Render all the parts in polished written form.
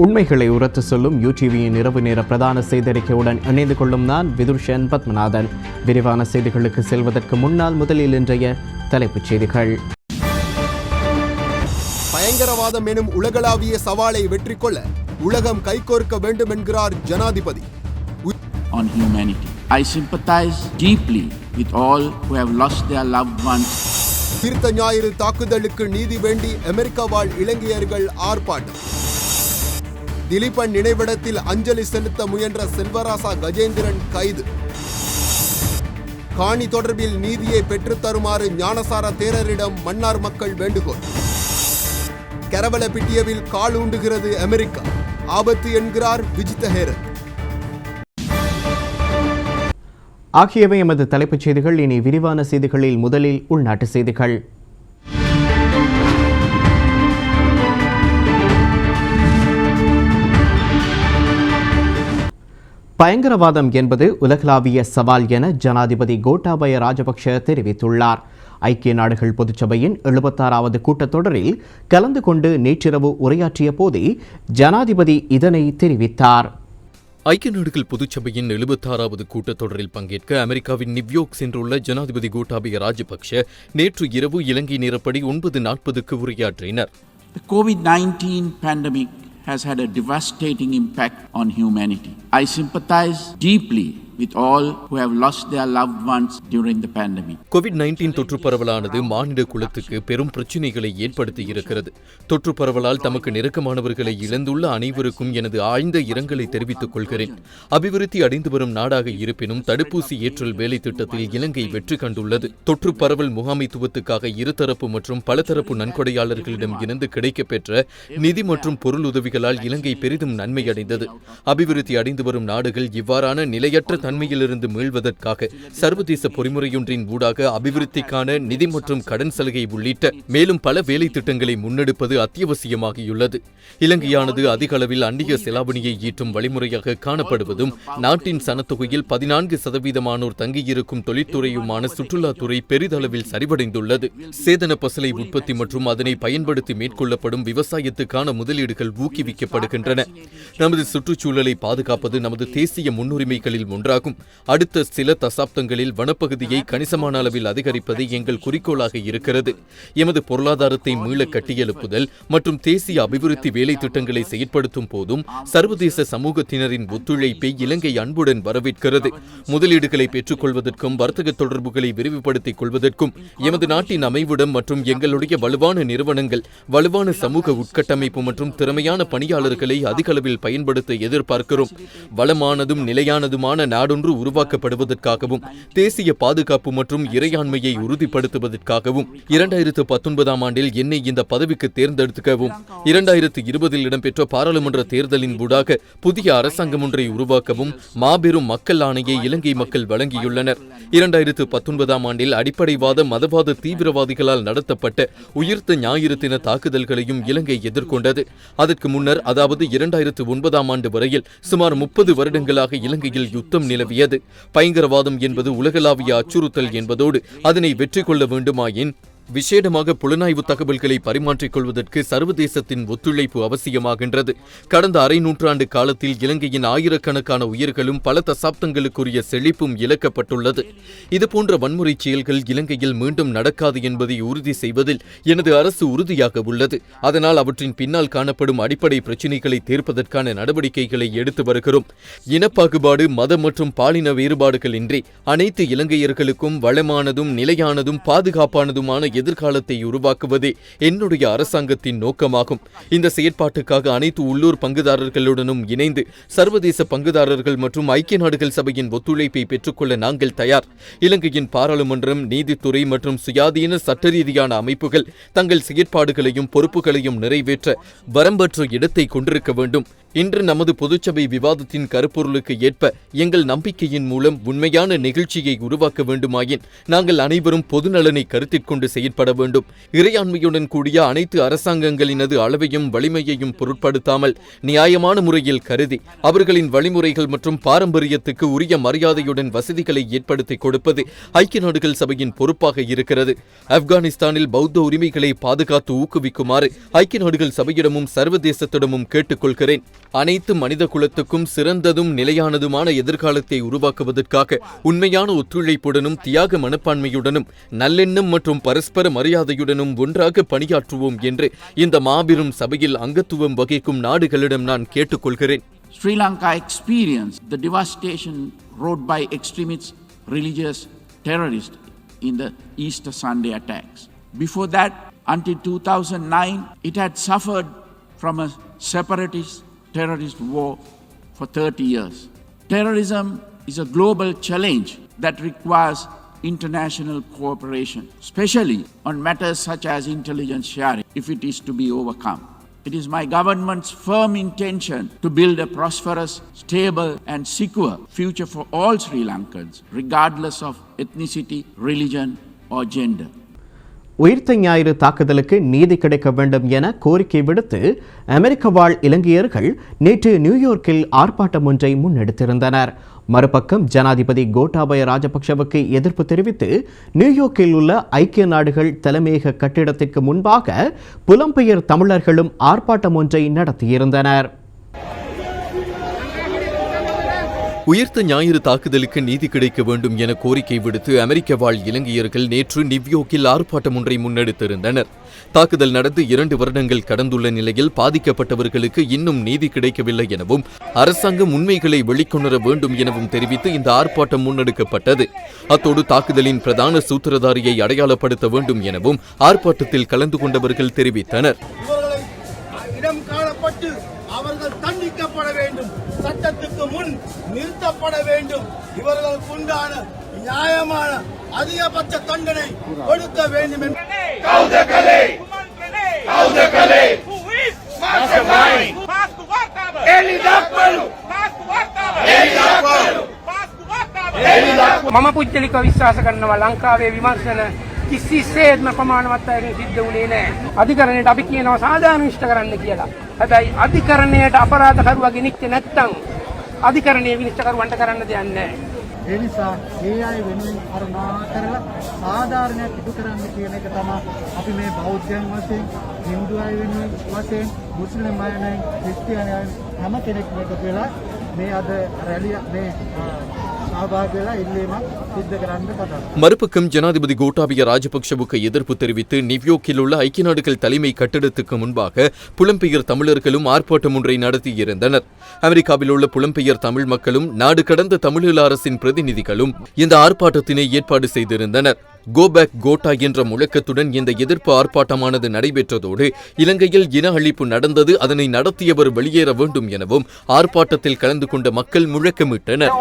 உண்மைகளை உரத்து சொல்லும் யூடிவியின் இரவு நேர பிரதான செய்தியறிக்கையுடன் இணைந்து கொள்ளும் நான் விதுர்ஷன் பத்மநாதன். விரிவான செய்திகளுக்கு செல்வதற்கு முன்னால் முதலில் இன்றைய தலைப்புச் செய்திகள். பயங்கரவாதம் எனும் உலகளாவிய சவாலை வெற்றி கொள்ள உலகம் கைகோர்க்க வேண்டும் என்கிறார் ஜனாதிபதி. On humanity, I sympathize deeply with all who have lost their loved ones. தீர்த்த ஞாயிறு தாக்குதலுக்கு நீதி வேண்டி அமெரிக்கா வாழ் இலங்கையர்கள் ஆர்ப்பாட்டம். திலீபன் நினைவிடத்தில் அஞ்சலி செலுத்த முயன்ற செல்வராசா கஜேந்திரன் கைது. காணி தொடர்பில் நீதியை பெற்றுத்தருமாறு ஞானசார தேரரிடம் மன்னார் மக்கள் வேண்டுகோள். கரவலப்பிட்டியவில் கால் ஊண்டுகிறது அமெரிக்கா, ஆபத்து என்கிறார் விஜித ஹேரத். ஆகியவை எமது தலைப்புச் செய்திகள். இனி விரிவான செய்திகளில் முதலில் உள்நாட்டு செய்திகள். பயங்கரவாதம் என்பது உலகளாவிய சவால் என ஜனாதிபதி கோட்டாபய ராஜபக்ஷ தெரிவித்துள்ளார். ஐக்கிய நாடுகள் பொதுச்சபையின் 76வது கூட்டத்தொடரில் கலந்து கொண்டு நேற்றிரவு உரையாற்றிய போதே ஜனாதிபதி இதனை தெரிவித்தார். ஐக்கிய நாடுகள் பொதுச்சபையின் 76வது கூட்டத்தொடரில் பங்கேற்க அமெரிக்காவின் நியூயார்க் சென்றுள்ள ஜனாதிபதி கோட்டாபய ராஜபக்ஷ நேற்று இரவு இலங்கை நேரப்படி 9:40க்கு உரையாற்றினார். The COVID-19 pandemic has had a devastating impact on humanity. I sympathize deeply with all who have lost their loved ones during the pandemic. COVID-19 தொற்று பரவலானது மானிட குலத்துக்கு பெரும் பிரச்சினைகளை ஏற்படுத்தி இருக்கிறது. தொற்று பரவலால் தமக்கு நெருக்கமானவர்களை இழந்துள்ள அனைவருக்கும் எனது ஆழ்ந்த இரங்கலை தெரிவித்துக் கொள்கிறேன். அபிவிருத்தி அடைந்து வரும் நாடாக இருப்பினும் தடுப்பூசி ஏற்றல் வேலை திட்டத்தில் இலங்கை வெற்றி கண்டுள்ளது. தொற்று பரவல் முகாமைத்துவத்துக்காக இருதரப்பு மற்றும் பலதரப்பு நன்கொடையாளர்களிடம் இருந்து கிடைக்கப்பெற்ற நிதி மற்றும் பொருள் உதவிகளால் இலங்கை பெரிதும் நன்மையடைந்தது. அபிவிருத்தி அடைந்து வரும் நாடுகள் இவ்வாறான நிலையற்ற தன்மையிலிருந்து மீள்வதற்காக சர்வதேச பொறிமுறையொன்றின் ஊடாக அபிவிருத்திக்கான நிதி மற்றும் கடன் சலுகை உள்ளிட்ட மேலும் பல வேலை திட்டங்களை முன்னெடுப்பது அத்தியாவசியமாகியுள்ளது. இலங்கையானது அதிக அளவில் அந்நிய செலாவணியை ஈட்டும் வழிமுறையாக காணப்படுவதும் நாட்டின் சனத்தொகையில் 14% தங்கியிருக்கும் தொழில்துறையுமான சுற்றுலாத்துறை பெரிதளவில் சரிவடைந்துள்ளது. சேதன பசலை உற்பத்தி மற்றும் அதனை பயன்படுத்தி மேற்கொள்ளப்படும் விவசாயத்துக்கான முதலீடுகள் ஊக்குவிக்கப்படுகின்றன. நமது சுற்றுச்சூழலை பாதுகாப்பது நமது தேசிய முன்னுரிமைகளில் ஒன்றாகும். அடுத்த சில தசாப்தங்களில் வனப்பகுதியை கணிசமான அளவில் அதிகரிப்பது எங்கள் குறிக்கோளாக இருக்கிறது. எமது பொருளாதாரத்தை மீள கட்டியெழுப்புதல் மற்றும் தேசிய அபிவிருத்தி வேலை திட்டங்களை செயற்படுத்தும் போதும் சர்வதேச சமூகத்தினரின் ஒத்துழைப்பை இலங்கை அன்புடன் வரவேற்கிறது. முதலீடுகளை பெற்றுக் கொள்வதற்கும் வர்த்தக தொடர்புகளை விரிவுபடுத்திக் கொள்வதற்கும் எமது நாட்டின் அமைவிடம் மற்றும் எங்களுடைய வலுவான நிறுவனங்கள் வலுவான சமூக உட்கட்டமைப்பு மற்றும் திறமையான பணியாளர்களை அதிக அளவில் பயன்படுத்த எதிர்பார்க்கிறோம். வளமானதும் நிலையானதுமான நாடொன்று உருவாக்கப்படுவதற்காகவும் தேசிய பாதுகாப்பு மற்றும் இறையாண்மையை உறுதிப்படுத்துவதற்காகவும் 2019 ஆண்டில் என்னை இந்த பதவிக்கு தேர்ந்தெடுக்கவும் 2020 இடம்பெற்ற பாராளுமன்ற தேர்தலின் ஊடாக புதிய அரசாங்கம் ஒன்றை உருவாக்கவும் மாபெரும் மக்கள் ஆணையை இலங்கை மக்கள் வழங்கியுள்ளனர். 2019 ஆண்டில் அடிப்படைவாத மதவாத தீவிரவாதிகளால் நடத்தப்பட்ட உயிர்த்த ஞாயிறு தின தாக்குதல்களையும் இலங்கை எதிர்கொண்டது. அதற்கு முன்னர், அதாவது 2009 ஆண்டு வரையில் சுமார் 30 வருடங்களாக இலங்கையில் யுத்தம் நிலவியது. பயங்கரவாதம் என்பது உலகளாவிய அச்சுறுத்தல் என்பதோடு அதனை வெற்றி கொள்ள வேண்டுமாயின் விசேடமாக புலனாய்வு தகவல்களை பரிமாற்றிக் கொள்வதற்கு சர்வதேசத்தின் ஒத்துழைப்பு அவசியமாகின்றது. கடந்த அரை நூற்றாண்டு காலத்தில் இலங்கையின் ஆயிரக்கணக்கான உயிர்களும் பல தசாப்தங்களுக்குரிய செழிப்பும் இழக்கப்பட்டுள்ளது. இதுபோன்ற வன்முறை செயல்கள் இலங்கையில் மீண்டும் நடக்காது என்பதை உறுதி செய்வதில் எனது அரசு உறுதியாக உள்ளது. அதனால் அவற்றின் பின்னால் காணப்படும் அடிப்படை பிரச்சினைகளை தீர்ப்பதற்கான நடவடிக்கைகளை எடுத்து வருகிறோம். இனப்பாகுபாடு, மத மற்றும் பாலின வேறுபாடுகளின்றி அனைத்து இலங்கையர்களுக்கும் வளமானதும் நிலையானதும் பாதுகாப்பானதுமான எதிர்காலத்தை உருவாக்குவதே என்னுடைய அரசாங்கத்தின் நோக்கமாகும். இந்த செயற்பாட்டுக்காக அனைத்து உள்ளூர் பங்குதாரர்களுடனும் இணைந்து சர்வதேச பங்குதாரர்கள் மற்றும் ஐக்கிய நாடுகள் சபையின் ஒத்துழைப்பை பெற்றுக்கொள்ள நாங்கள் தயார். இலங்கையின் பாராளுமன்றம், நீதித்துறை மற்றும் சுயாதீன சட்ட ரீதியான அமைப்புகள் தங்கள் செயற்பாடுகளையும் பொறுப்புகளையும் நிறைவேற்ற வரம்பற்ற இடத்தை கொண்டிருக்க வேண்டும். இன்று நமது பொதுச்சபை விவாதத்தின் கருப்பொருளுக்கு ஏற்ப எங்கள் நம்பிக்கையின் மூலம் உண்மையான நிகழ்ச்சியை உருவாக்க வேண்டுமாயின் நாங்கள் அனைவரும் பொதுநலனை கருத்தில் கொண்டு செயற்பட வேண்டும். இறையாண்மையுடன் கூடிய அனைத்து அரசாங்கங்களினது அளவையும் வலிமையையும் பொருட்படுத்தாமல் நியாயமான முறையில் கருதி அவர்களின் வழிமுறைகள் மற்றும் பாரம்பரியத்துக்கு உரிய மரியாதையுடன் வசதிகளை ஏற்படுத்தி கொடுப்பது ஐக்கிய நாடுகள் சபையின் பொறுப்பாக இருக்கிறது. ஆப்கானிஸ்தானில் பௌத்த உரிமைகளை பாதுகாத்து ஊக்குவிக்குமாறு ஐக்கிய நாடுகள் சபையிடமும் சர்வதேசத்திடமும் கேட்டுக்கொள்கிறேன். அனைத்து மனித குலத்துக்கும் சிறந்ததும் நிலையானதுமான எதிர்காலத்தை உருவாக்குவதற்காக உண்மையான ஒத்துழைப்புடனும் தியாக மனப்பான்மையுடனும் நல்லெண்ணம் மற்றும் பரஸ்பர மரியாதையுடனும் ஒன்றாக பணியாற்றுவோம் என்று இந்த மாபெரும் சபையில் அங்கத்துவம் வகிக்கும் நாடுகளிடம் நான் கேட்டுக்கொள்கிறேன். Sri Lanka experienced the devastation wrought by extremist religious terrorists in the Easter Sunday attacks. Before that, until 2009, it had suffered from a separatist terrorist war for 30 years. Terrorism is a global challenge that requires international cooperation, especially on matters such as intelligence sharing, if it is to be overcome. It is my government's firm intention to build a prosperous, stable and secure future for all Sri Lankans, regardless of ethnicity, religion or gender. உயிர்த்த ஞாயிறு தாக்குதலுக்கு நீதி கிடைக்க வேண்டும் என கோரிக்கை விடுத்து அமெரிக்க வாழ் இலங்கையர்கள் நேற்று நியூயார்க்கில் ஆர்ப்பாட்டம் ஒன்றை முன்னெடுத்திருந்தனர். மறுபக்கம் ஜனாதிபதி கோட்டாபய ராஜபக்ஷவுக்கு எதிர்ப்பு தெரிவித்து நியூயார்க்கில் உள்ள ஐக்கிய நாடுகள் தலைமையக கட்டிடத்திற்கு முன்பாக புலம்பெயர் தமிழர்களும் ஆர்ப்பாட்டம் ஒன்றை நடத்தியிருந்தனர். உயிர்த்த ஞாயிறு தாக்குதலுக்கு நீதி கிடைக்க வேண்டும் என கோரிக்கை விடுத்து அமெரிக்க வாழ் இலங்கையர்கள் நேற்று நியூயார்க்கில் ஆர்ப்பாட்டம் ஒன்றை முன்னெடுத்திருந்தனர். தாக்குதல் நடந்து 2 வருடங்கள் கடந்துள்ள நிலையில் பாதிக்கப்பட்டவர்களுக்கு இன்னும் நீதி கிடைக்கவில்லை எனவும் அரசாங்கம் உண்மைகளை வெளிக்கொணர வேண்டும் எனவும் தெரிவித்து இந்த ஆர்ப்பாட்டம் முன்னெடுக்கப்பட்டது. அத்தோடு தாக்குதலின் பிரதான சூத்திரதாரியை அடையாளப்படுத்த வேண்டும் எனவும் ஆர்ப்பாட்டத்தில் கலந்து கொண்டவர்கள் தெரிவித்தனர். அவர்கள் தண்டிக்கப்பட வேண்டும், சட்டத்துக்கு முன் நிறுத்தப்பட வேண்டும். இவர்களுக்கு உண்டான நியாயமான அதிகபட்ச தண்டனை கொடுக்க வேண்டும் என்று මම පුද්ගලිකව විශ්වාස කරනවා ලංකාවේ විමර්ශන කිසිසේත්ම ප්‍රමාණවත් අයකින් සිද්ධ වුණේ නැහැ. අධිකරණයට අපි කියනවා සාධාරණ ඉෂ්ට කරන්න කියලා. හැබැයි අධිකරණයට අපරාධකරුවා ගෙනිච්චේ නැත්නම් අධිකරණයේ විනිශ්චයකරුවන්ට කරන්න දෙයක් නැහැ. ඒ නිසා ඒ අය වෙනුවෙන් කරුණා කරලා සාධාරණයක් ඉටු කරන්න කියන එක තමයි අපි මේ බෞද්ධයන් වශයෙන්, හින්දු අය වෙනුවෙන් වශයෙන්, මුස්ලිම් අය වෙනුවෙන්, ක්‍රිස්තියානි අය හැම කෙනෙක්ම එකතු වෙලා මේ අද රැලිය මේ மறுபக்கம் ஜனாதிபதி கோட்டாபய ராஜபக்ஷவுக்கு எதிர்ப்பு தெரிவித்து நியூயார்க்கில் உள்ள ஐக்கிய நாடுகள் தலைமை கட்டிடத்துக்கு முன்பாக புலம்பெயர் தமிழர்களும் ஆர்ப்பாட்டம் ஒன்றை நடத்தியிருந்தனர். அமெரிக்காவில் உள்ள புலம்பெயர் தமிழ் மக்களும் நாடு கடந்த தமிழீழ அரசின் பிரதிநிதிகளும் இந்த ஆர்ப்பாட்டத்தினை ஏற்பாடு செய்திருந்தனர். கோ பேக் கோட்டா என்ற முழக்கத்துடன் இந்த எதிர்ப்பு ஆர்ப்பாட்டமானது நடைபெற்றதோடு இலங்கையில் இன அழிப்பு நடந்தது, அதனை நடத்தியவர் வெளியேற வேண்டும் எனவும் ஆர்ப்பாட்டத்தில் கலந்து கொண்ட மக்கள் முழக்கமிட்டனர்.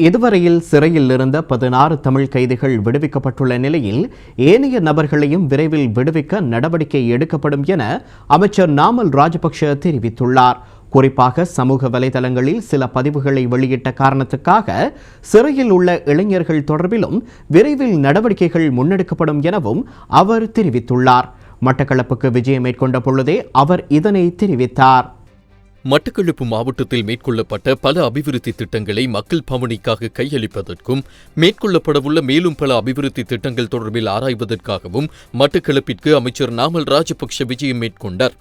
இதுவரையில் சிறையில் இருந்த 16 தமிழ் கைதிகள் விடுவிக்கப்பட்டுள்ள நிலையில் ஏனைய நபர்களையும் விரைவில் விடுவிக்க நடவடிக்கை எடுக்கப்படும் என அமைச்சர் நாமல் ராஜபக்ஷ தெரிவித்துள்ளார். குறிப்பாக சமூக வலைதளங்களில் சில பதிவுகளை வெளியிட்ட காரணத்துக்காக சிறையில் உள்ள இளைஞர்கள் தொடர்பிலும் விரைவில் நடவடிக்கைகள் முன்னெடுக்கப்படும் எனவும் அவர் தெரிவித்துள்ளார். மட்டக்களப்புக்கு விஜயம் மேற்கொண்ட பொழுதே அவர் இதனை தெரிவித்தார். மட்டக்களப்பு மாவட்டத்தில் மேற்கொள்ளப்பட்ட பல அபிவிருத்தி திட்டங்களை மக்கள் பவனிக்காக கையளிப்பதற்கும் மேற்கொள்ளப்படவுள்ள மேலும் பல அபிவிருத்தி திட்டங்கள் தொடர்பில் ஆராய்வதற்காகவும் மட்டக்களப்பிற்கு அமைச்சர் நாமல் ராஜபக்ஷ விஜயம் மேற்கொண்டார்.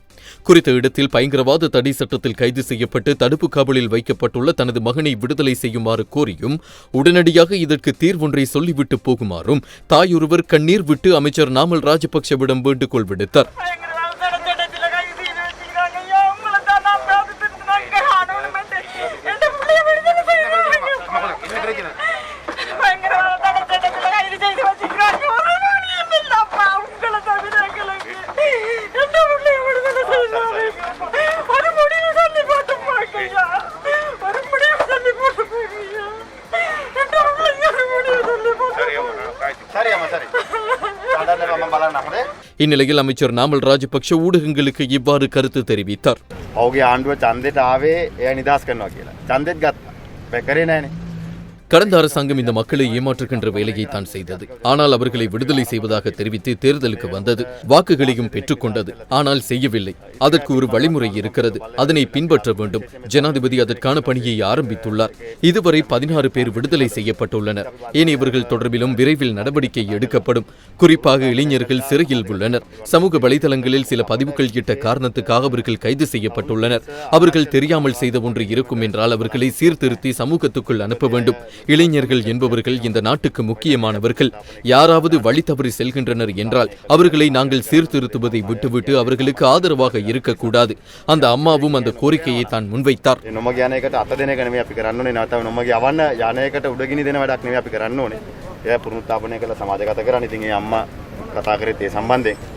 குறித்த இடத்தில் பயங்கரவாத தடை சட்டத்தில் கைது செய்யப்பட்டு தடுப்பு காவலில் வைக்கப்பட்டுள்ள தனது மகனை விடுதலை செய்யுமாறு கோரியும் உடனடியாக இதற்கு தீர்வொன்றை சொல்லிவிட்டு போகுமாறும் தாயொருவர் கண்ணீர் விட்டு அமைச்சர் நாமல் ராஜபக்ஷவிடம் வேண்டுகோள் விடுத்தார். இந்நிலையில் அமைச்சர் நாமல் ராஜபக்ஷ ஊடகங்களுக்கு இவ்வாறு கருத்து தெரிவித்தார். ඔහුගේ ආණ්ඩුව ඡන්දෙට ආවේ එයා නිදහස් කරනවා කියලා. ඡන්දෙත් ගත්තා. ඒක කරේ නෑනේ. கடந்த அரசாங்கம் இந்த மக்களை ஏமாற்றுகின்ற வேலையை தான் செய்தது. ஆனால் அவர்களை விடுதலை செய்வதாக தெரிவித்து தேர்தலுக்கு வந்தது. வாக்குகளையும் பெற்றுக்கொண்டது. ஆனால் செய்யவில்லை. அதற்கு ஒரு வழிமுறை இருக்கிறது. அதனை பின்பற்ற வேண்டும். ஜனாதிபதி அதற்கான பணியை ஆரம்பித்துள்ளார். இதுவரை 16 பேர் விடுதலை செய்யப்பட்டுள்ளனர். ஏனையவர்கள் தொடர்பிலும் விரைவில் நடவடிக்கை எடுக்கப்படும். குறிப்பாக இளைஞர்கள் சிறையில் உள்ளனர். சமூக வலைதளங்களில் சில பதிவுகள் இட்ட காரணத்துக்காக அவர்கள் கைது செய்யப்பட்டுள்ளனர். அவர்கள் தெரியாமல் செய்த ஒன்று இருக்கும் என்றால் அவர்களை சீர்திருத்தி சமூகத்துக்குள் அனுப்ப வேண்டும். இளைஞர்கள் என்பவர்கள் இந்த நாட்டுக்கு முக்கியமானவர்கள். யாராவது வழி தவறி செல்கின்றனர் என்றால் அவர்களை நாங்கள் சீர்திருத்துவதை விட்டுவிட்டு அவர்களுக்கு ஆதரவாக இருக்கக்கூடாது. அந்த அம்மாவும் அந்த கோரிக்கையை தான் முன்வைத்தார். නොමග යන එකට අත දෙන එක නෙමෙයි අපි කරන්න ඕනේ. නැවත නොමග යවන්න යන එකට උඩගිනි දෙන වැඩක් නෙමෙයි අපි කරන්න ඕනේ. එයා පුනරුත්ථාපනය කළ සමාජගත කරන්න. ඉතින් ඒ අම්මා කතා කරේත් ඒ සම්බන්ධයෙන්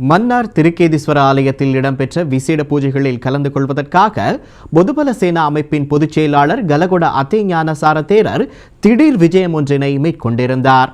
மன்னார் திருக்கேதீஸ்வர ஆலயத்தில் இடம்பெற்ற விசேட பூஜைகளில் கலந்து கொள்வதற்காக பொதுபல சேனா அமைப்பின் பொதுச் செயலாளர் கலகொட அத்தே ஞானசார தேரர் திடீர் விஜயம் ஒன்றினை மேற்கொண்டிருந்தார்.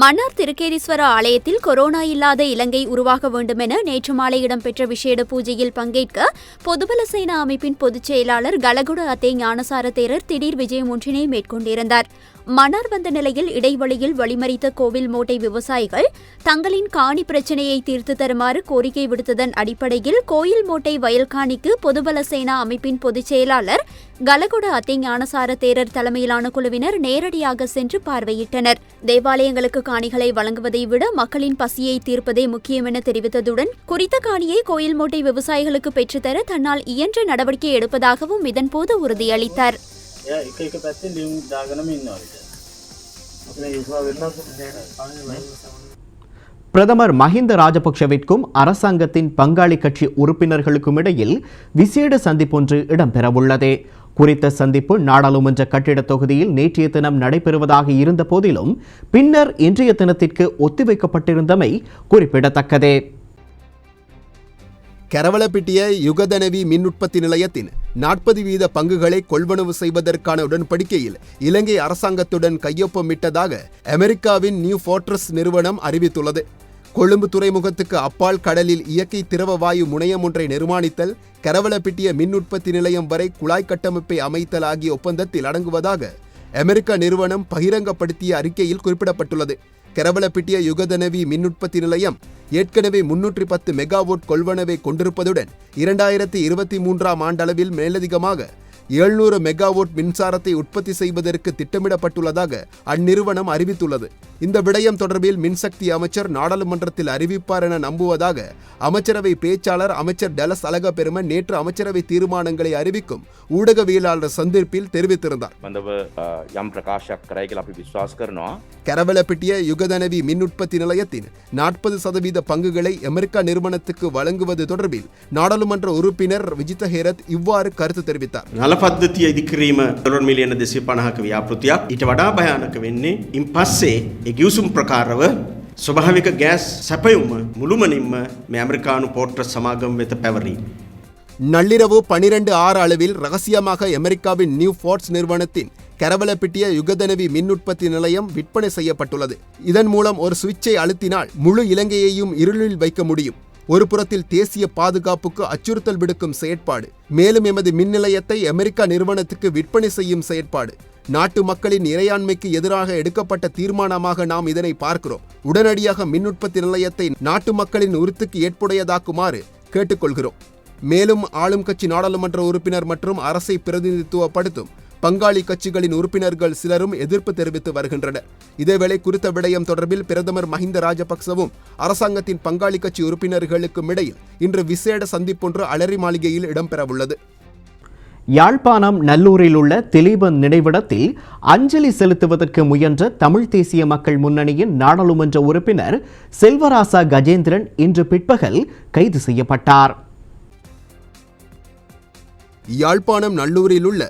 மன்னார் திருக்கேதீஸ்வர ஆலயத்தில் கொரோனா இல்லாத இலங்கை உருவாக வேண்டும் என நேற்று மாலை இடம்பெற்ற விசேட பூஜையில் பங்கேற்க பொதுபல சேனா அமைப்பின் பொதுச் செயலாளர் கலகுட அத்தே ஞானசார தேரர் திடீர் விஜயம் ஒன்றினை மேற்கொண்டிருந்தார். மன்னார் வந்த நிலையில் இடைவெளியில் வழிமறித்த கோவில் மோட்டை விவசாயிகள் தங்களின் காணி பிரச்சினையை தீர்த்து தருமாறு கோரிக்கை விடுத்ததன் அடிப்படையில் கோயில் மோட்டை வயல்காணிக்கு பொதுபல சேனா அமைப்பின் பொதுச் செயலாளர் கலகுட அத்தே ஞானசார தேரர் தலைமையிலான குழுவினர் நேரடியாக சென்று பார்வையிட்டனர். தேவாலயங்களுக்கு காணிகளை வழங்குவதை விட மக்களின் பசியை தீர்ப்பதே முக்கியம் என தெரிவித்ததுடன் குறித்த காணியை கோயில் மோட்டை விவசாயிகளுக்கு பெற்றுத்தர தன்னால் இயன்ற நடவடிக்கை எடுப்பதாகவும் இதன்போது உறுதியளித்தார். பிரதமர் மஹிந்த ராஜபக்ஷவிற்கும் அரசாங்கத்தின் பங்காளி கட்சி உறுப்பினர்களுக்கும் இடையில் விசேட சந்திப்பொன்று இடம்பெறவுள்ளது. குறித்த சந்திப்பு நாடாளுமன்ற கட்டிட தொகுதியில் நேற்றைய தினம் நடைபெறுவதாக இருந்த போதிலும் பின்னர் இன்றைய தினத்திற்கு ஒத்திவைக்கப்பட்டிருந்தமை குறிப்பிடத்தக்கது. கரவலப்பிட்டிய யுகதனவி மின் உற்பத்தி நிலையத்தின் 40% பங்குகளை கொள்வனவு செய்வதற்கான உடன்படிக்கையில் இலங்கை அரசாங்கத்துடன் கையொப்பமிட்டதாக அமெரிக்காவின் நியூ ஃபோர்ட்ரஸ் நிறுவனம் அறிவித்துள்ளது. கொழும்பு துறைமுகத்துக்கு அப்பால் கடலில் இயற்கை திரவ வாயு முனையம் ஒன்றை நிர்மாணித்தல், கரவலப்பிட்டிய மின் உற்பத்தி நிலையம் வரை குழாய் கட்டமைப்பை அமைத்தல் ஆகிய ஒப்பந்தத்தில் அடங்குவதாக அமெரிக்க நிறுவனம் பகிரங்கப்படுத்திய அறிக்கையில் குறிப்பிடப்பட்டுள்ளது. கரவலப்பிட்டிய யுகதனவி மின் உற்பத்தி நிலையம் ஏற்கனவே 310 மெகாவாட் கொள்வனவை கொண்டிருப்பதுடன் 2023ஆம் ஆண்டளவில் மேலதிகமாக 700 மெகாவாட் மின்சாரத்தை உற்பத்தி செய்வதற்கு திட்டமிடப்பட்டுள்ளதாக அந்நிறுவனம் அறிவித்துள்ளது. இந்த விடயம் தொடர்பில் மின்சக்தி அமைச்சர் நாடாளுமன்றத்தில் அறிவிப்பார் என நம்புவதாக அமைச்சரவை பேச்சாளர் அமைச்சர் டலஸ் அலகபெரும நேற்று அமைச்சரவை தீர்மானங்களை அறிவிக்கும் ஊடகவியலாளர் சந்திப்பில் தெரிவித்திருந்தார். கரவலப்பிட்டிய யுகதனவி மின் உற்பத்தி நிலையத்தின் 40% பங்குகளை அமெரிக்கா நிறுவனத்துக்கு வழங்குவது தொடர்பில் நாடாளுமன்ற உறுப்பினர் விஜித ஹேரத் இவ்வாறு கருத்து தெரிவித்தார். පද්ධතිය ඉදිකිරීම ඩොලර් මිලියන 250ක ව්‍යාපෘතියක්. ඊට වඩා භයානක වෙන්නේ ඉන් පස්සේ ඒ ගිවිසුම් ප්‍රකාරව ස්වභාවික ගෑස් සැපයුම මුළුමනින්ම මේ ඇමරිකානු පෝර්ට්‍රස් සමාගම වෙත පැවරීම. நள்ளிரவு 12:06 அளவில் ரகசியமாக அமெரிக்காவின் நியூ ஃபோர்ட்ஸ் நிறுவனத்தின் கரவலப்பிட்டிய யுகதனவி மின் உற்பத்தி நிலையம் விற்பனை செய்யப்பட்டுள்ளது. இதன் மூலம் ஒரு சுவிட்சை அழுத்தினால் முழு இலங்கையையும் இருளில் வைக்க முடியும். ஒரு புறத்தில் தேசிய பாதுகாப்புக்கு அச்சுறுத்தல் விடுக்கும் செயற்பாடு, மேலும் எமது மின் நிலையத்தை அமெரிக்கா நிறுவனத்துக்கு விற்பனை செய்யும் செயற்பாடு. நாட்டு மக்களின் இறையாண்மைக்கு எதிராக எடுக்கப்பட்ட தீர்மானமாக நாம் இதனை பார்க்கிறோம். உடனடியாக மின் உற்பத்தி நிலையத்தை நாட்டு மக்களின் உறுத்துக்கு ஏற்புடையதாக்குமாறு கேட்டுக்கொள்கிறோம். மேலும் ஆளும் கட்சி நாடாளுமன்ற உறுப்பினர் மற்றும் அரசை பிரதிநிதித்துவப்படுத்தும் பங்காளி கட்சிகளின் உறுப்பினர்கள் சிலரும் எதிர்ப்பு தெரிவித்து வருகின்றனர். இதேவேளை குறித்த விடயம் தொடர்பில் பிரதமர் மஹிந்த ராஜபக்சவும் அரசாங்கத்தின் பங்காளி கட்சி உறுப்பினர்களுக்கும் இடையில் இன்று விசேட சந்திப்பொன்று அலரி மாளிகையில் இடம்பெறவுள்ளது. யாழ்ப்பாணம் நல்லூரில் உள்ள திலீபன் நினைவிடத்தில் அஞ்சலி செலுத்துவதற்கு முயன்ற தமிழ் தேசிய மக்கள் முன்னணியின் நாடாளுமன்ற உறுப்பினர் செல்வராசா கஜேந்திரன் இன்று பிற்பகல் கைது செய்யப்பட்டார். யாழ்ப்பாணம் நல்லூரில் உள்ள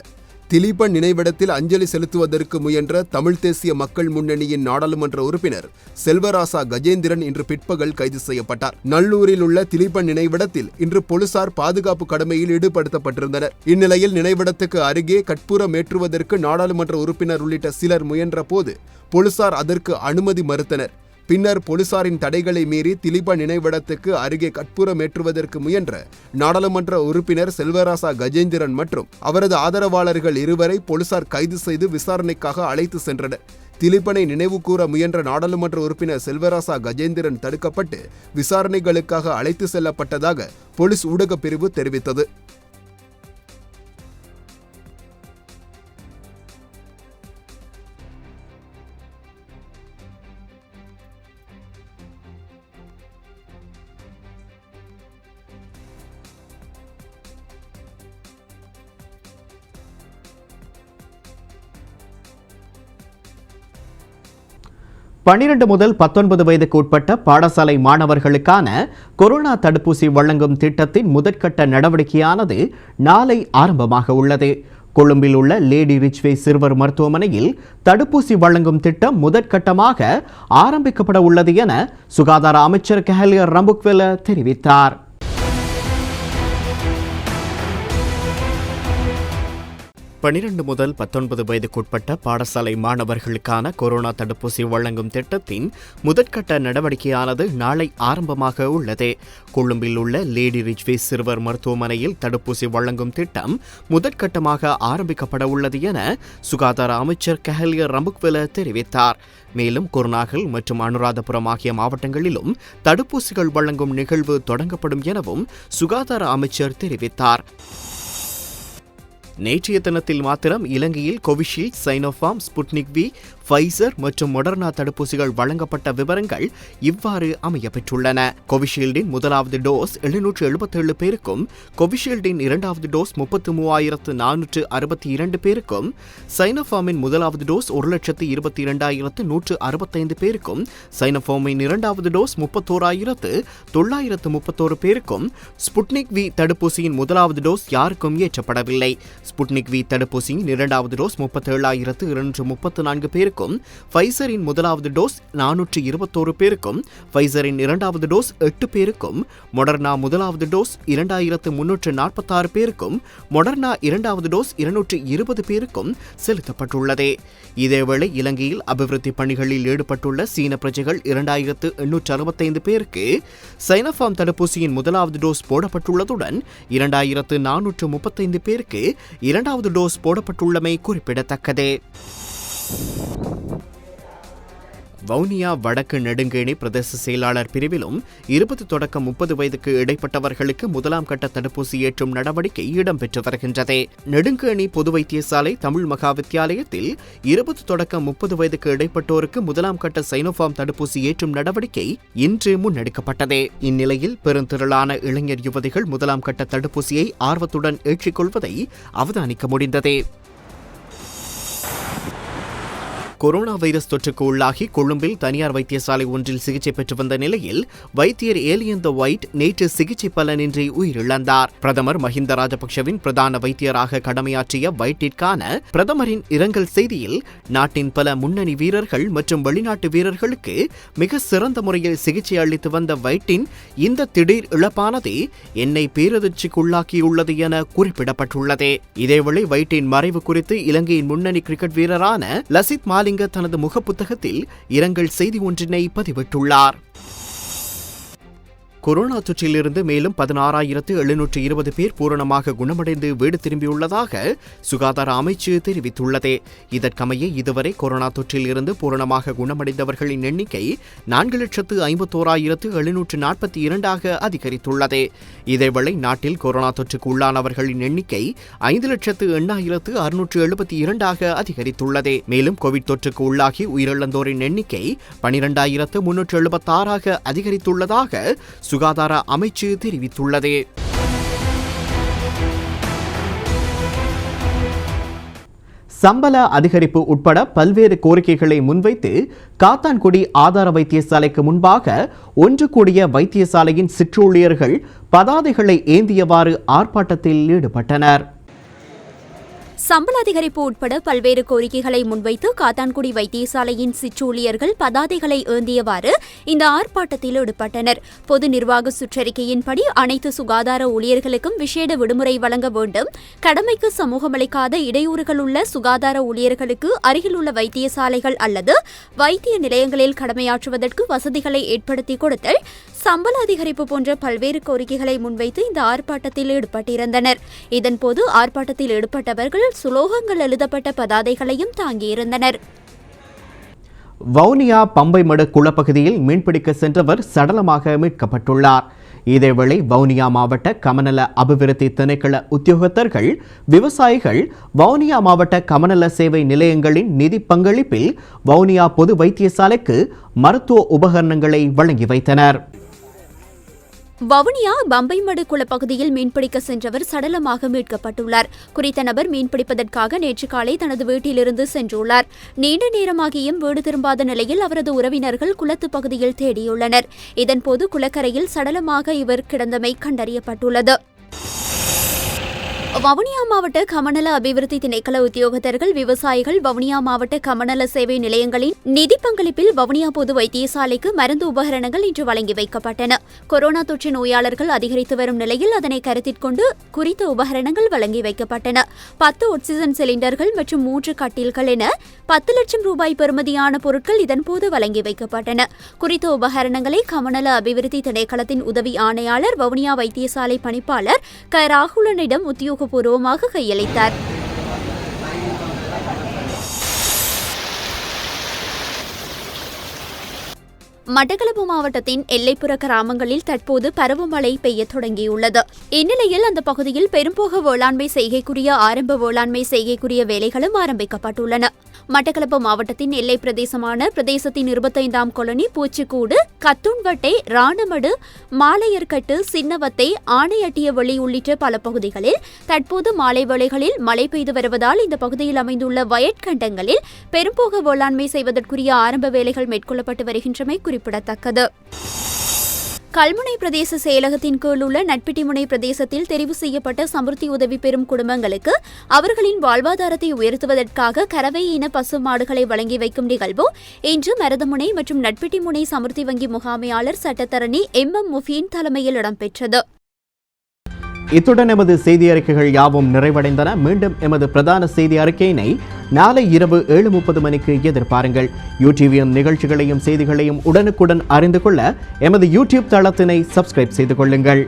திலீபன் நினைவிடத்தில் அஞ்சலி செலுத்துவதற்கு முயன்ற தமிழ் தேசிய மக்கள் முன்னணியின் நாடாளுமன்ற உறுப்பினர் செல்வராசா கஜேந்திரன் இன்று பிற்பகல் கைது செய்யப்பட்டார். நல்லூரில் உள்ள திலீபன் நினைவிடத்தில் இன்று போலீசார் பாதுகாப்பு கடமையில் ஈடுபடுத்தப்பட்டிருந்தனர். இந்நிலையில் நினைவிடத்துக்கு அருகே கற்பூரம் ஏற்றுவதற்கு நாடாளுமன்ற உறுப்பினர் உள்ளிட்ட சிலர் முயன்ற போது போலீசார் அதற்கு அனுமதி மறுத்தனர். பின்னர் போலீசாரின் தடைகளை மீறி திலீபன் நினைவிடத்துக்கு அருகே கற்பூரம் ஏற்றுவதற்கு முயன்ற நாடாளுமன்ற உறுப்பினர் செல்வராசா கஜேந்திரன் மற்றும் அவரது ஆதரவாளர்கள் இருவரை போலீசார் கைது செய்து விசாரணைக்காக அழைத்து சென்றனர். திலீபனை நினைவு கூற முயன்ற நாடாளுமன்ற உறுப்பினர் செல்வராசா கஜேந்திரன் தடுக்கப்பட்டு விசாரணைகளுக்காக அழைத்து செல்லப்பட்டதாக போலீஸ் ஊடகப் பிரிவு தெரிவித்தது. பன்னிரண்டு முதல் 19 வயதுக்கு உட்பட்ட பாடசாலை மாணவர்களுக்கான கொரோனா தடுப்பூசி வழங்கும் திட்டத்தின் முதற்கட்ட நடவடிக்கையானது நாளை ஆரம்பமாக உள்ளது. கொழும்பில் உள்ள லேடி ரிச்வே சிறுவர் மருத்துவமனையில் தடுப்பூசி வழங்கும் திட்டம் முதற்கட்டமாக ஆரம்பிக்கப்பட உள்ளது என சுகாதார அமைச்சர் கஹலிய ரம்புக்வெல தெரிவித்தார். 12 முதல் 19 வயதுக்குட்பட்ட பாடசாலை மாணவர்களுக்கான கொரோனா தடுப்பூசி வழங்கும் திட்டத்தின் முதற்கட்ட நடவடிக்கையானது நாளை ஆரம்பமாக உள்ளது. கொழும்பில் உள்ள லேடி ரிச்வே சிறுவர் மருத்துவமனையில் தடுப்பூசி வழங்கும் திட்டம் முதற்கட்டமாக ஆரம்பிக்கப்பட உள்ளது என சுகாதார அமைச்சர் கஹலிய ரம்புக்வெல தெரிவித்தார். மேலும் குருநாகல் மற்றும் அனுராதபுரம் ஆகிய மாவட்டங்களிலும் தடுப்பூசிகள் வழங்கும் நிகழ்வு தொடங்கப்படும் எனவும் சுகாதார அமைச்சர் தெரிவித்தார். நேற்றைய தினத்தில் மாத்திரம் இலங்கையில் Covishield, Sinopharm, Sputnik V, Pfizer மற்றும் மொடர்னா தடுப்பூசிகள் வழங்கப்பட்ட விவரங்கள் இவ்வாறு அமையப்பெற்றுள்ளன. கோவிஷீல்டின் முதலாவது டோஸ் 777 பேருக்கும், கோவிஷீல்டின் இரண்டாவது டோஸ் 33,462 பேருக்கும், சைனோஃபார்மின் முதலாவது டோஸ் 1,22,165 பேருக்கும், சைனோஃபார்மின் இரண்டாவது டோஸ் 31,931 பேருக்கும், ஸ்புட்னிக் வி தடுப்பூசியின் முதலாவது டோஸ் யாருக்கும் ஏற்றப்படவில்லை. ஸ்புட்னிக் வி தடுப்பூசியின் இரண்டாவது டோஸ் 37,234 பேருக்கும், ஃபைசரின் முதலாவது டோஸ் 421 பேருக்கும், ஃபைசரின் இரண்டாவது டோஸ் 8 பேருக்கும், மொடர்னா முதலாவது டோஸ் 2,346 பேருக்கும், மொடர்னா இரண்டாவது டோஸ் 220 பேருக்கும் செலுத்தப்பட்டுள்ளது. இதேவேளை இலங்கையில் அபிவிருத்தி பணிகளில் ஈடுபட்டுள்ள சீன பிரஜைகள் 2,865 பேருக்கு சைனோஃபார்ம் தடுப்பூசியின் முதலாவது டோஸ் போடப்பட்டுள்ளதுடன் 2,435 பேருக்கு இரண்டாவது டோஸ் போடப்பட்டுள்ளமை குறிப்பிடத்தக்கது. வவுனியா வடக்கு நெடுங்கேணி பிரதேச செயலாளர் பிரிவிலும் 20 தொடக்கம் 30 வயதுக்கு இடைப்பட்டவர்களுக்கு முதலாம் கட்ட தடுப்பூசி ஏற்றும் நடவடிக்கை இடம்பெற்று வருகின்றது. நெடுங்கேணி பொது வைத்தியசாலை தமிழ் மகா வித்தியாலயத்தில் 20 தொடக்கம் 30 வயதுக்கு இடைப்பட்டோருக்கு முதலாம் கட்ட சைனோஃபார்ம் தடுப்பூசி ஏற்றும் நடவடிக்கை இன்று முன்னெடுக்கப்பட்டது. இந்நிலையில் பெருந்திரளான இளைஞர் யுவதிகள் முதலாம் கட்ட தடுப்பூசியை ஆர்வத்துடன் ஏற்றிக்கொள்வதை அவதானிக்க முடிந்தது. கொரோனா வைரஸ் தொற்றுக்கு உள்ளாகி கொழும்பில் தனியார் வைத்தியசாலை ஒன்றில் சிகிச்சை பெற்று வந்த நிலையில் வைத்தியர் ஏலியன் த ஒயிட் நேற்று சிகிச்சை பலனின்றி உயிரிழந்தார். பிரதமர் மஹிந்த ராஜபக்ஷவின் பிரதான வைத்தியராக கடமையாற்றிய வைட்டிற்கான பிரதமரின் இரங்கல் செய்தியில் நாட்டின் பல முன்னணி வீரர்கள் மற்றும் வெளிநாட்டு வீரர்களுக்கு மிக சிறந்த முறையில் சிகிச்சை அளித்து வந்த வைட்டின் இந்த திடீர் இழப்பானது என்னை பேரதிர்ச்சிக்குள்ளாக்கியுள்ளது என குறிப்பிடப்பட்டுள்ளது. இதேவேளை வைட்டின் மறைவு குறித்து இலங்கையின் முன்னணி கிரிக்கெட் வீரரான லசித் மாலிங்க தனது முகப்புத்தகத்தில் இரங்கல் செய்தி ஒன்றினை பதிவிட்டுள்ளார். கொரோனா தொற்றிலிருந்து மேலும் 16,720 பேர் பூரணமாக குணமடைந்து வீடு திரும்பியுள்ளதாக சுகாதார அமைச்சு தெரிவித்துள்ளது. இதற்கமைய இதுவரை கொரோனா தொற்றில் இருந்து பூரணமாக குணமடைந்தவர்களின் எண்ணிக்கை 4,51,742 அதிகரித்துள்ளது. இதேவேளை நாட்டில் கொரோனா தொற்றுக்கு உள்ளானவர்களின் எண்ணிக்கை 5,08,672 அதிகரித்துள்ளது. மேலும் கோவிட் தொற்றுக்கு உள்ளாகி உயிரிழந்தோரின் எண்ணிக்கை 12,376 அதிகரித்துள்ளதாக சுகாதார அமைச்சு தெரிவித்துள்ளது. சம்பள அதிகரிப்பு உட்பட பல்வேறு கோரிக்கைகளை முன்வைத்து காத்தான்குடி ஆதார வைத்தியசாலைக்கு முன்பாக ஒன்று கூடிய வைத்தியசாலையின் சிற்றூழியர்கள் பதாதைகளை ஏந்தியவாறு ஆர்ப்பாட்டத்தில் ஈடுபட்டனர். சம்பள அதிகரிப்பு உட்பட பல்வேறு கோரிக்கைகளை முன்வைத்து காத்தான்குடி வைத்தியசாலையின் சிற்றூழியர்கள் பதாதைகளை ஏந்தியவாறு இந்த ஆர்ப்பாட்டத்தில் ஈடுபட்டனர். பொது நிர்வாக சுற்றறிக்கையின்படி அனைத்து சுகாதார ஊழியர்களுக்கும் விசேட விடுமுறை வழங்க வேண்டும், கடமைக்கு சமூகமளிக்காத இடையூறுகள் உள்ள சுகாதார ஊழியர்களுக்கு அருகிலுள்ள வைத்தியசாலைகள் அல்லது வைத்திய நிலையங்களில் கடமையாற்றுவதற்கு வசதிகளை ஏற்படுத்தி கொடுத்தல், சம்பள அதிகரிப்பு போன்ற பல்வேறு கோரிக்கைகளை முன்வைத்து இந்த ஆர்ப்பாட்டத்தில் ஈடுபட்டிருந்தனர். இதன்போது ஆர்ப்பாட்டத்தில் ஈடுபட்டவர்கள் சுலோகங்கள் எழுதப்பட்ட பதாதைகளையும் தாங்கியிருந்தனர். வவுனியா பம்பைமடு குளப்பகுதியில் மீன்பிடிக்க சென்றவர் சடலமாக மீட்கப்பட்டுள்ளார். இதேவேளை வவுனியா மாவட்ட கமநல அபிவிருத்தி திணைக்கள உத்தியோகத்தர்கள், விவசாயிகள் வவுனியா மாவட்ட கமநல சேவை நிலையங்களின் நிதி பங்களிப்பில் வவுனியா பொது வைத்தியசாலைக்கு மருத்துவ உபகரணங்களை வழங்கி வைத்தனர். வவுனியா பம்பைமடு குளப்பகுதியில் மீன்பிடிக்க சென்றவர் சடலமாக மீட்கப்பட்டுள்ளார். குறித்த நபர் மீன்பிடிப்பதற்காக நேற்று காலை தனது வீட்டிலிருந்து சென்றுள்ளார். நீண்ட நேரமாகியும் வீடு திரும்பாத நிலையில் அவரது உறவினர்கள் குளத்து பகுதியில் தேடியுள்ளனர். இதன்போது குளக்கரையில் சடலமாக இவர் கிடந்தமை கண்டறியப்பட்டுள்ளது. வவுனியா மாவட்ட கமநல அபிவிருத்தி திணைக்கள உத்தியோகத்தர்கள், விவசாயிகள் வவுனியா மாவட்ட கமநல சேவை நிலையங்களின் நிதி பங்களிப்பில் வவுனியா பொது வைத்தியசாலைக்கு மருந்து உபகரணங்கள் இன்று வழங்கி வைக்கப்பட்டன. கொரோனா தொற்று நோயாளர்கள் அதிகரித்து வரும் நிலையில் அதனை கருத்திற்கொண்டு குறித்த உபகரணங்கள் வழங்கி வைக்கப்பட்டன. 10 ஆக்சிஜன் சிலிண்டர்கள் மற்றும் 3 கட்டில்கள் என 10 லட்சம் ரூபாய் பெறுமதியான பொருட்கள் இதன்போது வழங்கி வைக்கப்பட்டன. குறித்த உபகரணங்களை கமநல அபிவிருத்தி திணைக்களத்தின் உதவி ஆணையாளர், வவுனியா வைத்தியசாலை பணிப்பாளர் க ராகுலனிடம் உத்தியோகபூர்வமாக கையளித்தார். மட்டக்களப்பு மாவட்டத்தின் எல்லைப்புற கிராமங்களில் தற்போது பருவமழை பெய்ய தொடங்கியுள்ளது. இந்நிலையில் அந்த பகுதியில் பெரும்போக வேளாண்மை செய்கைக்குரிய ஆரம்ப வேளாண்மை செய்கைக்குரிய வேலைகளும் ஆரம்பிக்கப்பட்டுள்ளன. மட்டக்களப்பு மாவட்டத்தின் எல்லை பிரதேசமான பிரதேசத்தின் 25ஆம் கொலனி, பூச்சிக்கூடு, கத்துன்வட்டை, ராணமடு, மாலையர்கட்டு, சின்னவத்தை, ஆணையட்டியவெளி உள்ளிட்ட பல பகுதிகளில் தற்போது மாலை வேளைகளில் மழை பெய்து வருவதால் இந்த பகுதியில் அமைந்துள்ள வயற்கண்டங்களில் பெரும்போக வேளாண்மை செய்வதற்குரிய ஆரம்ப வேலைகள் மேற்கொள்ளப்பட்டு வருகின்றமை குறிப்பிடத்தக்கது. கல்முனை பிரதேச செயலகத்தின் கீழ் உள்ள நட்பிட்டிமுனை பிரதேசத்தில் தெரிவு செய்யப்பட்ட சமுர்த்தி உதவி பெறும் குடும்பங்களுக்கு அவர்களின் வாழ்வாதாரத்தை உயர்த்துவதற்காக கறவை இன பசு மாடுகளை வழங்கி வைக்கும் நிகழ்வு இன்று மருதமுனை மற்றும் நட்பிட்டிமுனை சமுர்த்தி வங்கி முகாமையாளர் சட்டத்தரணி எம் முஃபீன் தலைமையில் இடம்பெற்றது. இத்துடன் எமது செய்தி அறிக்கைகள் யாவும் நிறைவடைந்தன. மீண்டும் எமது பிரதான செய்தி அறிக்கையினை நாளை இரவு 7:30 மணிக்கு எதிர்பாருங்கள். யூடியூபின் நிகழ்ச்சிகளையும் செய்திகளையும் உடனுக்குடன் அறிந்து கொள்ள எமது யூடியூப் தளத்தினை சப்ஸ்கிரைப் செய்து கொள்ளுங்கள்.